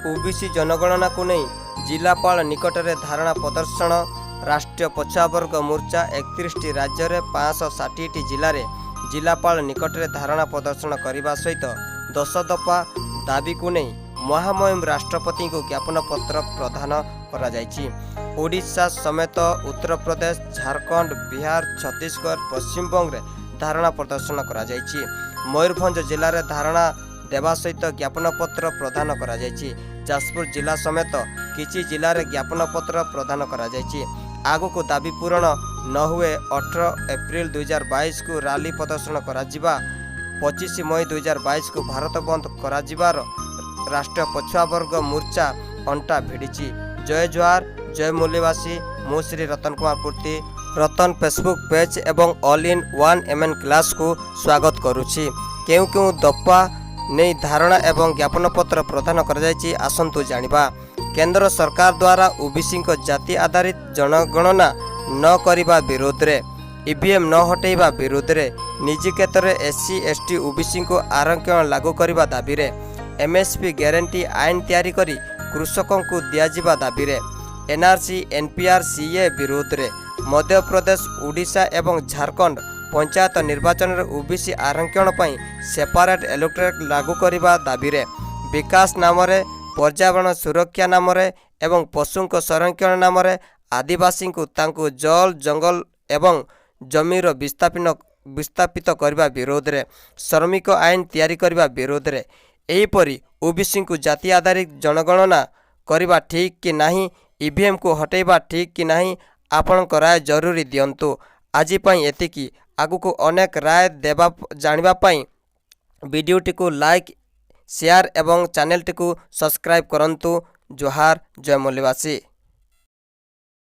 OBC जनगणना को नहीं जिलापाल निकट में धारणा प्रदर्शन। राष्ट्रीय पछुआवर्ग मोर्चा 31 राज्य में 560 जिले में जिलापाल निकट में धारणा प्रदर्शन करने सहित 10 दफा दाबी को नहीं महामहिम राष्ट्रपति को ज्ञापन पत्र प्रदान ओडिशा समेत उत्तर प्रदेश, झारखंड, बिहार, छत्तीसगढ़, पश्चिमबंग में धारणा प्रदर्शन करा मयूरभंज जिले में धारणा देवा सहित ज्ञापन पत्र प्रदान करा जाजपुर जिला समेत किछि जिले में ज्ञापन पत्र प्रदान करा आगु को दाबी पूरण न हुए 18 एप्रिल 2022 को रैली प्रदर्शन करा 25 मई 2022 को भारत बंद करा राष्ट्रीय पछुआवर्ग मोर्चा अंटा भिड़ी। जय जोहार, जय मूल्यवासी। मु श्री रतन कुमार पूर्ति रतन फेसबुक पेज एवं all in one MN class को स्वागत करुछि। केउ केउ दफा नहीं धारणा एवं ज्ञापन पत्र प्रदान कर आसंतु जानिबा। केंद्र सरकार द्वारा ओबीसी जाति आधारित जनगणना न करिबा विरोध रे, ईवीएम न हटेबा विरोध रे, निजी क्षेत्र में एससी एसटी ओबीसी को आरक्षण लागू करने दाबी रे, एमएसपी गारंटी आईन तैयारी करी कृषकों को दियाजिबा दाबी रे, एनआरसी एनपीआर सीए विरोध रे, मध्य प्रदेश, ओडिशा एवं झारखंड पंचायत निर्वाचन रे ओबीसी आरक्षण पई सेपरेट इलेक्टोरेट लागू करने दाबी रे, विकास नाम रे, पर्यावरण सुरक्षा नाम रे एवं पशुओं संरक्षण नाम रे आदिवासी को तांको जल जंगल एवं जमीर विस्थापित करने विरोध रे, श्रमिक आईन तैयारी करने विरोध रे, एहीपरि ओबीसी को जाति आधारित जनगणना करवा ठीक कि नहीं, ईवीएम को हटेबा ठीक कि नहीं, आपणक राय जरूरी दियंतु। आज पई एतिकी। आगु को अनेक राय देवा जानिबा पई वीडियोटी को लाइक, शेयर एवं चैनल टी को सब्सक्राइब करंतु। जोहार, जय मूल्यवासी।